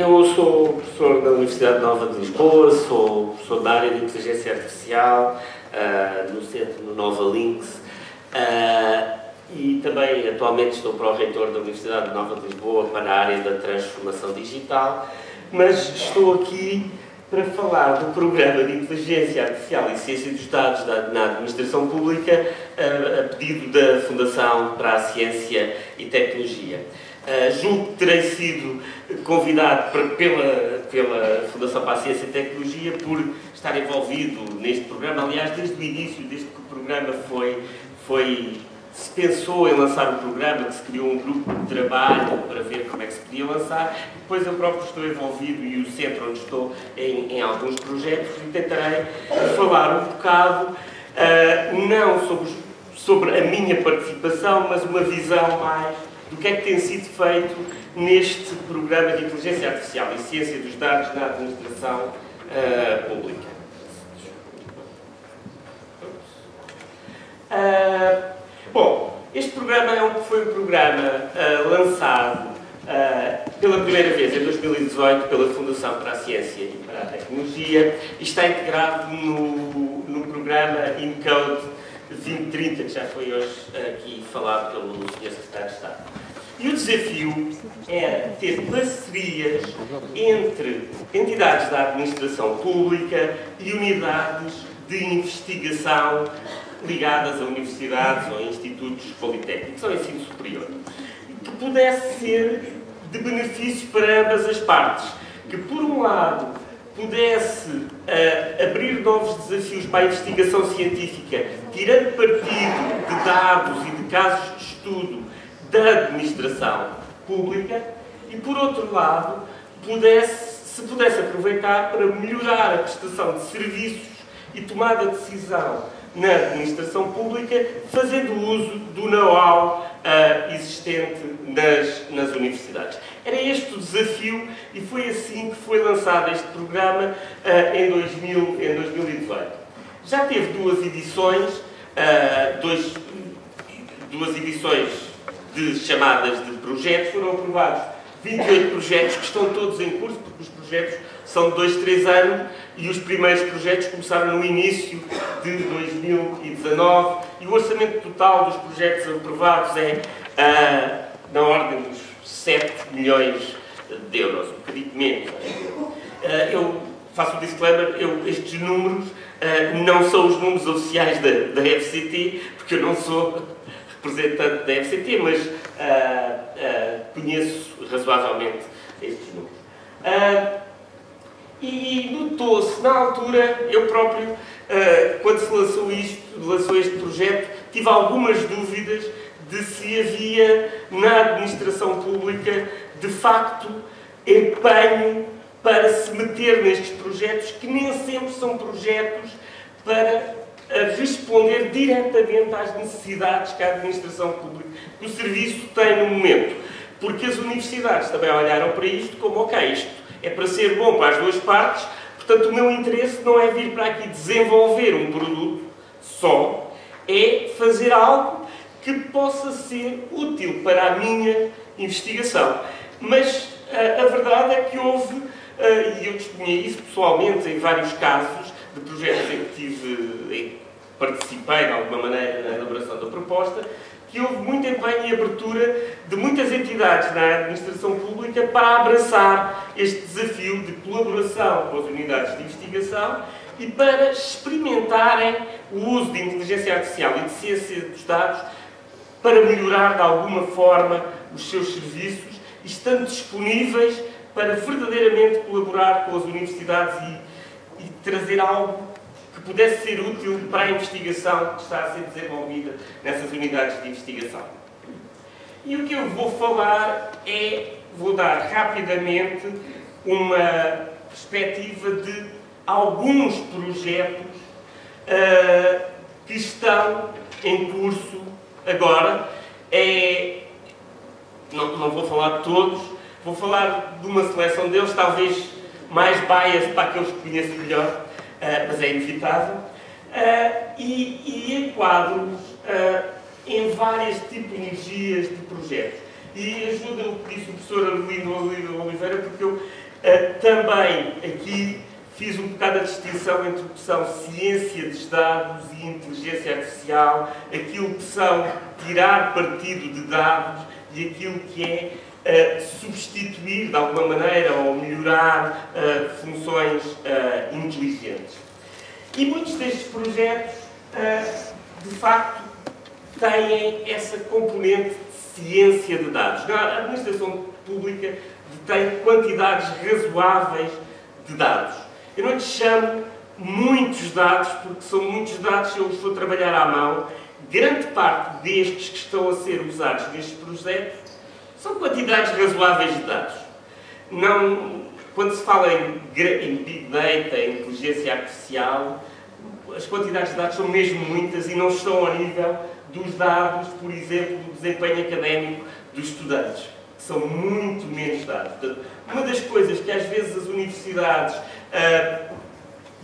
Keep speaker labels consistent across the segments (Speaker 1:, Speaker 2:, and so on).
Speaker 1: Eu sou professor da Universidade Nova de Lisboa, sou professor da área de Inteligência Artificial no centro no Nova Links e também atualmente estou pró-reitor da Universidade Nova de Lisboa para a área da transformação digital, mas estou aqui para falar do Programa de Inteligência Artificial e Ciência dos Dados na Administração Pública a pedido da Fundação para a Ciência e Tecnologia. Julgo que terei sido convidado pela Fundação para a Ciência e Tecnologia por estar envolvido neste programa, aliás, desde o início, desde que o programa se pensou em lançar o programa, que se criou um grupo de trabalho para ver como é que se podia lançar. Depois eu próprio estou envolvido e o centro onde estou em alguns projetos e tentarei falar um bocado, não sobre a minha participação, mas uma visão mais do que é que tem sido feito neste programa de Inteligência Artificial e Ciência dos Dados na Administração Pública. Bom, este programa foi um programa lançado pela primeira vez em 2018 pela Fundação para a Ciência e para a Tecnologia e está integrado no programa InCode 2030, que já foi hoje aqui falado pelo Sr. Secretário de Estado. E o desafio era ter parcerias entre entidades da administração pública e unidades de investigação ligadas a universidades ou a institutos politécnicos ou ensino superior, que pudesse ser de benefício para ambas as partes, que por um lado pudesse abrir novos desafios para a investigação científica, tirando partido de dados e de casos de estudo da administração pública, e por outro lado se pudesse aproveitar para melhorar a prestação de serviços e tomada de decisão na administração pública, fazendo uso do know-how existente nas universidades. Era este o desafio e foi assim que foi lançado este programa em 2018. Já teve duas edições de chamadas de projetos, foram aprovados 28 projetos que estão todos em curso, porque os projetos são de 2 a 3 anos e os primeiros projetos começaram no início de 2019 e o orçamento total dos projetos aprovados é na ordem dos 7 milhões de euros, um bocadinho menos. Eu faço o disclaimer, estes números não são os números oficiais da FCT, porque eu não sou representante da FCT, mas conheço razoavelmente estes números. E notou-se, na altura, eu próprio, quando se lançou este projeto, tive algumas dúvidas de se havia na administração pública, de facto, empenho para se meter nestes projetos, que nem sempre são projetos para responder diretamente às necessidades que a administração pública, que o serviço tem no momento. Porque as universidades também olharam para isto como, ok, isto é para ser bom para as duas partes, portanto o meu interesse não é vir para aqui desenvolver um produto só, é fazer algo que possa ser útil para a minha investigação. Mas a verdade é que houve, e eu testemunhei isso pessoalmente em vários casos de projetos em que participei de alguma maneira na elaboração da proposta, que houve muito empenho e abertura de muitas entidades na administração pública para abraçar este desafio de colaboração com as unidades de investigação e para experimentarem o uso de inteligência artificial e de ciência dos dados para melhorar de alguma forma os seus serviços e estando disponíveis para verdadeiramente colaborar com as universidades e trazer algo que pudesse ser útil para a investigação que está a ser desenvolvida nessas unidades de investigação. E o que eu vou falar vou dar rapidamente uma perspectiva de alguns projetos que estão em curso agora. Não vou falar de todos, vou falar de uma seleção deles, talvez mais bias para aqueles que conheço melhor, mas é inevitável, e enquadro-nos em várias tipologias de projetos. E ajuda o que disse o professor Arlindo Oliveira, porque eu Também aqui fiz um bocado a distinção entre o que são ciência dos dados e inteligência artificial, aquilo que são tirar partido de dados e aquilo que é substituir, de alguma maneira, ou melhorar funções inteligentes. E muitos destes projetos, de facto, têm essa componente de ciência de dados. A administração pública tem quantidades razoáveis de dados. Eu não lhes chamo muitos dados, porque são muitos dados se eu estou a trabalhar à mão. Grande parte destes que estão a ser usados nestes projetos são quantidades razoáveis de dados. Não, quando se fala em Big Data, em inteligência artificial, as quantidades de dados são mesmo muitas e não estão ao nível dos dados, por exemplo, do desempenho académico dos estudantes, que são muito menos dados. Portanto, uma das coisas que às vezes as universidades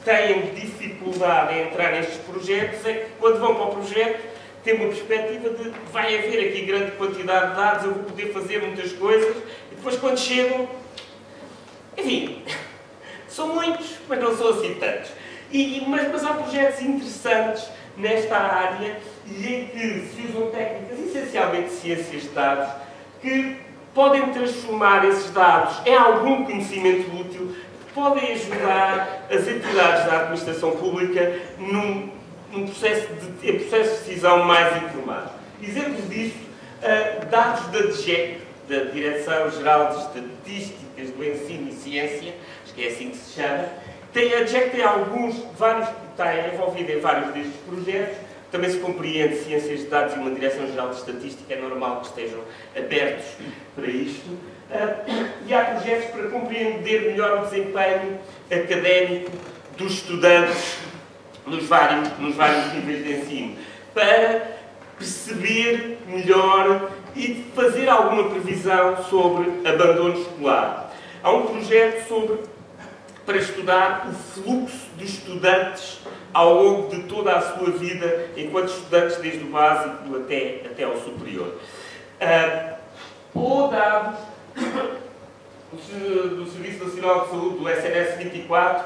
Speaker 1: têm dificuldade em entrar nestes projetos é que, quando vão para o projeto, têm uma perspectiva de vai haver aqui grande quantidade de dados, eu vou poder fazer muitas coisas, e depois quando chegam, enfim, são muitos, mas não são assim tantos. Mas há projetos interessantes nesta área e em que se usam técnicas essencialmente de ciências de dados que podem transformar esses dados em algum conhecimento útil, que podem ajudar as entidades da administração pública num processo de decisão mais informado. Exemplos disso, dados da DGEC, da Direção-Geral de Estatísticas do Ensino e Ciência, acho que é assim que se chama. A DGEC tem está envolvida em vários destes projetos. Também se compreende ciências de dados e uma Direção-Geral de Estatística, é normal que estejam abertos para isto. E há projetos para compreender melhor o desempenho académico dos estudantes nos vários níveis de ensino, para perceber melhor e fazer alguma previsão sobre abandono escolar. Há um projeto para estudar o fluxo de estudantes ao longo de toda a sua vida, enquanto estudantes, desde o básico até ao superior. Ou dados do Serviço Nacional de Saúde, do SNS 24,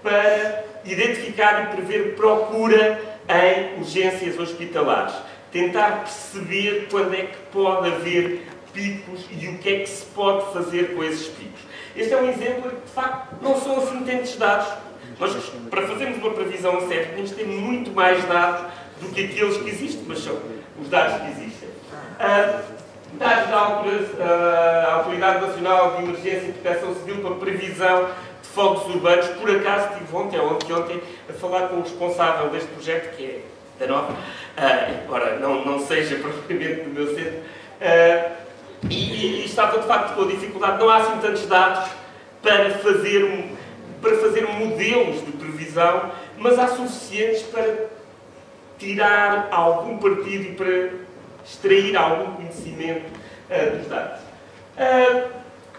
Speaker 1: para identificar e prever procura em urgências hospitalares. Tentar perceber quando é que pode haver picos e o que é que se pode fazer com esses picos. Este é um exemplo que, de facto, não são assim tantos dados. Nós, para fazermos uma previsão a sério, temos de ter muito mais dados do que aqueles que existem, mas são os dados que existem. Dados da Autoridade Nacional de Emergência e Proteção Civil para previsão de fogos urbanos. Por acaso estive ontem a falar com o responsável deste projeto, que é da Nova, embora não seja propriamente do meu centro, e estava de facto com a dificuldade. Não há assim tantos dados para fazer modelos de previsão, mas há suficientes para tirar algum partido e para extrair algum conhecimento dos dados.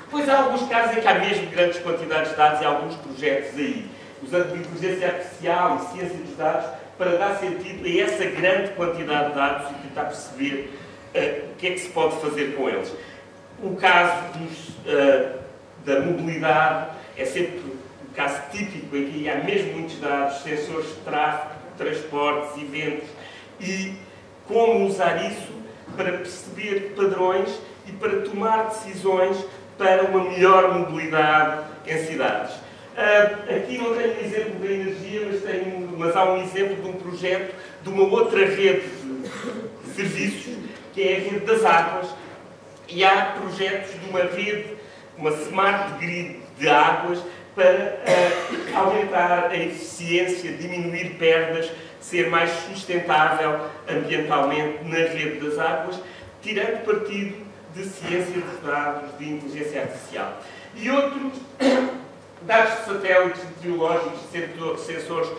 Speaker 1: Depois há alguns casos em que há mesmo grandes quantidades de dados e há alguns projetos aí, usando inteligência artificial e ciência dos dados para dar sentido a essa grande quantidade de dados e tentar perceber o que é que se pode fazer com eles. O caso da mobilidade é sempre um caso típico em que há mesmo muitos dados, sensores de tráfego, transportes, eventos, e como usar isso para perceber padrões e para tomar decisões para uma melhor mobilidade em cidades. Aqui não tenho um exemplo da energia, mas há um exemplo de um projeto de uma outra rede de serviços, que é a rede das águas, e há projetos de uma rede, uma smart grid de águas, para aumentar a eficiência, diminuir perdas, ser mais sustentável ambientalmente na rede das águas, tirando partido de ciência dos dados, de inteligência artificial. E outros, dados de satélites meteorológicos, sensores,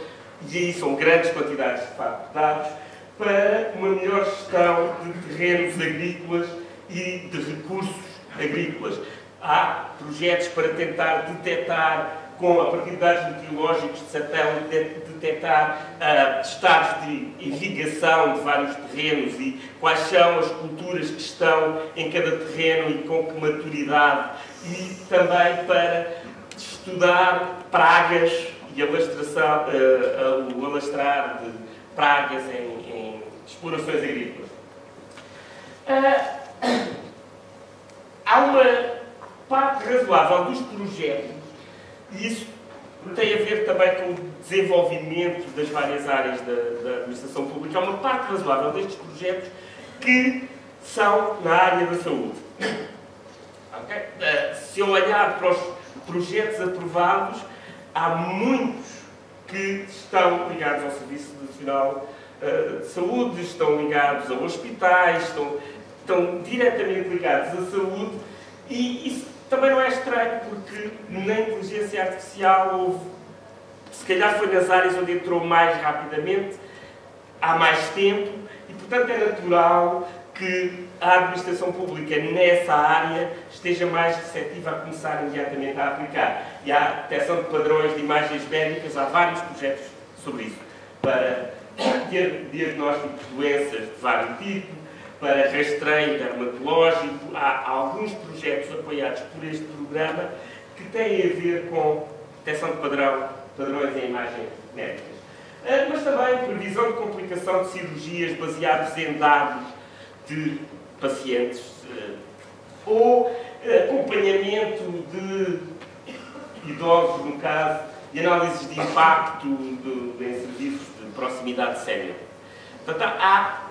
Speaker 1: e aí são grandes quantidades de facto de dados, para uma melhor gestão de terrenos agrícolas e de recursos agrícolas. Há projetos para tentar detectar, a partir de dados meteorológicos de satélite, detectar estados de irrigação de vários terrenos e quais são as culturas que estão em cada terreno e com que maturidade. E também para estudar pragas e o alastrar de pragas em explorações agrícolas. Há uma parte razoável dos projetos, e isso tem a ver também com o desenvolvimento das várias áreas da administração pública, há uma parte razoável destes projetos que são na área da saúde. Okay? Se eu olhar para os projetos aprovados, há muitos que estão ligados ao Serviço Nacional de Saúde, estão ligados a hospitais, estão diretamente ligados à saúde, e isso também não é estranho, porque na inteligência artificial se calhar foi nas áreas onde entrou mais rapidamente, há mais tempo, e portanto é natural que a administração pública nessa área esteja mais receptiva a começar imediatamente a aplicar. E há detecção de padrões de imagens médicas, há vários projetos sobre isso, para diagnóstico de doenças de vários tipos, para rastreio dermatológico. Há alguns projetos apoiados por este programa que têm a ver com detecção de padrões em imagens médicas. Mas também previsão de complicação de cirurgias baseados em dados de pacientes ou acompanhamento de idosos, no caso, e análises de impacto em serviços de proximidade sénior. Portanto,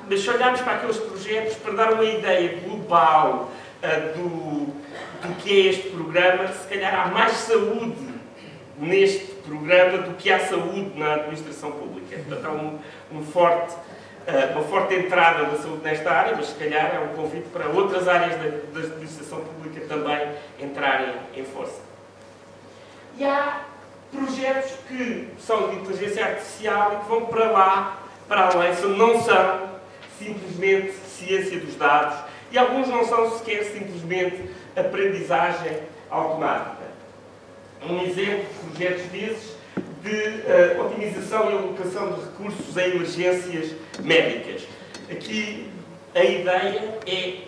Speaker 1: mas se olharmos para aqueles projetos, para dar uma ideia global do que é este programa, se calhar há mais saúde neste programa do que há saúde na administração pública. Portanto, há uma forte entrada da saúde nesta área, mas se calhar é um convite para outras áreas da administração pública também entrarem em força. E há projetos que são de inteligência artificial e que vão para lá, para além, não são simplesmente ciência dos dados, e alguns não são sequer simplesmente aprendizagem automática. Um exemplo de projetos desses de otimização e alocação de recursos em emergências médicas. Aqui a ideia é,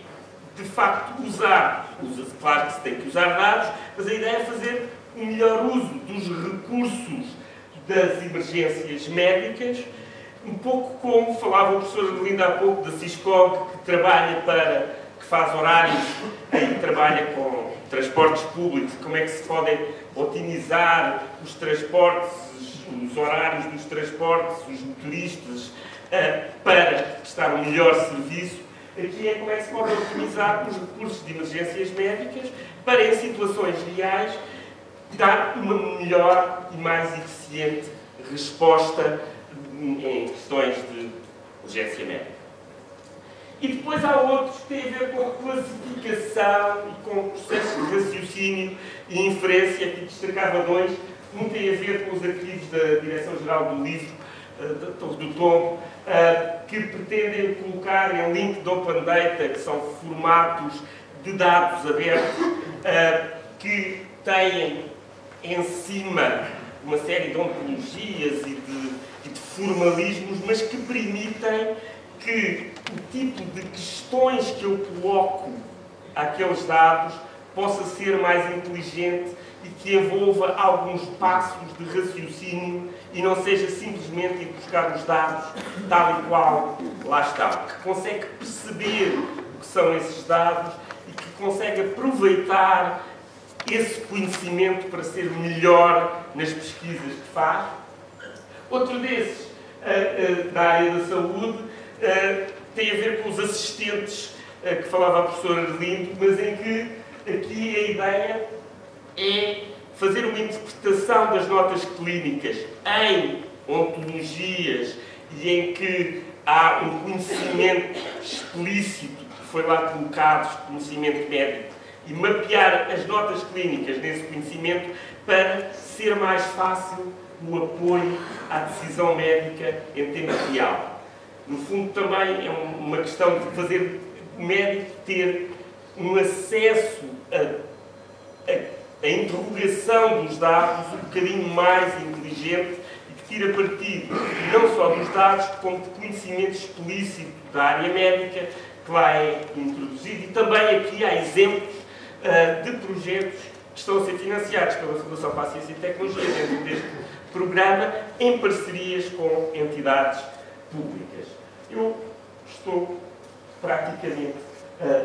Speaker 1: de facto, usa-se, claro que se tem que usar dados, mas a ideia é fazer um melhor uso dos recursos das emergências médicas, um pouco como falava o professor Arlindo há pouco da Siscog, que faz horários e trabalha com transportes públicos, como é que se podem otimizar os transportes, os horários dos transportes, os motoristas, para prestar um melhor serviço. Aqui é como é que se podem otimizar os recursos de emergências médicas para, em situações reais, dar uma melhor e mais eficiente resposta em questões de urgência médica. E depois há outros que têm a ver com a classificação e com o processo de raciocínio e inferência. Aqui destacava dois. Um tem a ver com os arquivos da Direção-Geral do Livro, do Tombo, que pretendem colocar em link de Open Data, que são formatos de dados abertos, que têm em cima uma série de ontologias e de formalismos, mas que permitem que o tipo de questões que eu coloco àqueles dados possa ser mais inteligente e que envolva alguns passos de raciocínio e não seja simplesmente ir buscar os dados tal e qual lá estão. Que consegue perceber o que são esses dados e que consegue aproveitar esse conhecimento para ser melhor nas pesquisas que faz. Outro desses, da área da saúde, tem a ver com os assistentes que falava a professora Arlindo, mas em que aqui a ideia é fazer uma interpretação das notas clínicas em ontologias e em que há um conhecimento explícito que foi lá colocado, conhecimento médico, e mapear as notas clínicas nesse conhecimento para ser mais fácil o apoio à decisão médica em tempo real. No fundo, também é uma questão de fazer o médico ter um acesso a interrogação dos dados um bocadinho mais inteligente e que tira partido não só dos dados, como de conhecimento explícito da área médica que lá é introduzido. E também aqui há exemplos de projetos que estão a ser financiados pela Fundação para a Ciência e Tecnologia dentro deste programa, em parcerias com entidades públicas. Eu estou praticamente a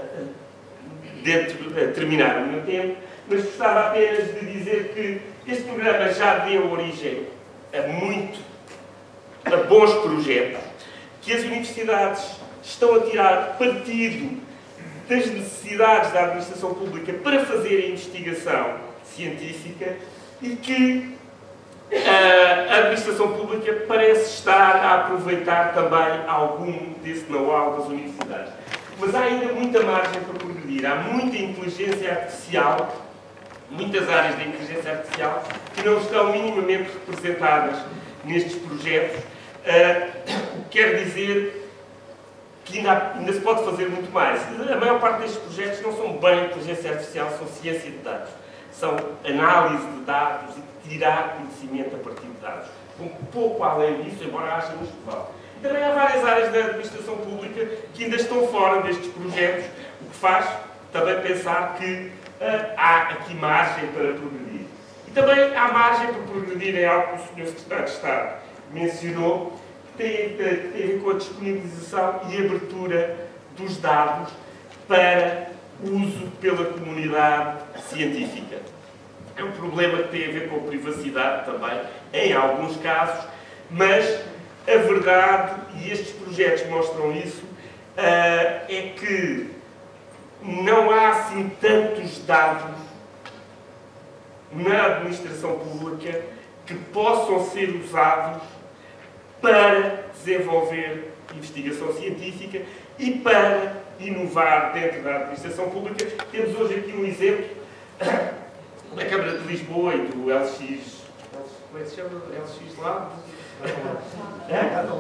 Speaker 1: terminar o meu tempo, mas gostava apenas de dizer que este programa já deu origem a bons projetos, que as universidades estão a tirar partido das necessidades da administração pública para fazer a investigação científica e que a administração pública parece estar a aproveitar também algum desse know-how das universidades. Mas há ainda muita margem para progredir. Há muita inteligência artificial, muitas áreas da inteligência artificial que não estão minimamente representadas nestes projetos. O que quer dizer que ainda se pode fazer muito mais. A maior parte destes projetos não são bem inteligência artificial, são ciência de dados. São análise de dados e tirar conhecimento a partir de dados. Um pouco além disso, embora haja no global. E também há várias áreas da administração pública que ainda estão fora destes projetos, o que faz também pensar que há aqui margem para progredir. E também há margem para progredir em algo que o Sr. Secretário de Estado mencionou, que tem a ver com a disponibilização e abertura dos dados para uso pela comunidade científica. É um problema que tem a ver com a privacidade também, em alguns casos, mas a verdade, e estes projetos mostram isso, é que não há assim tantos dados na administração pública que possam ser usados para desenvolver investigação científica e para inovar dentro da administração pública. Temos hoje aqui um exemplo da Câmara de Lisboa e do LX... Como é que se chama? LX Lab?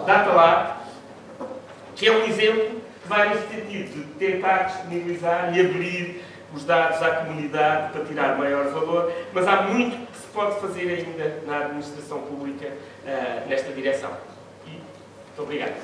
Speaker 1: Datalab, que é um exemplo que vai nesse sentido de tentar disponibilizar e abrir os dados à comunidade para tirar maior valor, mas há muito que se pode fazer ainda na administração pública nesta direção. E muito obrigado.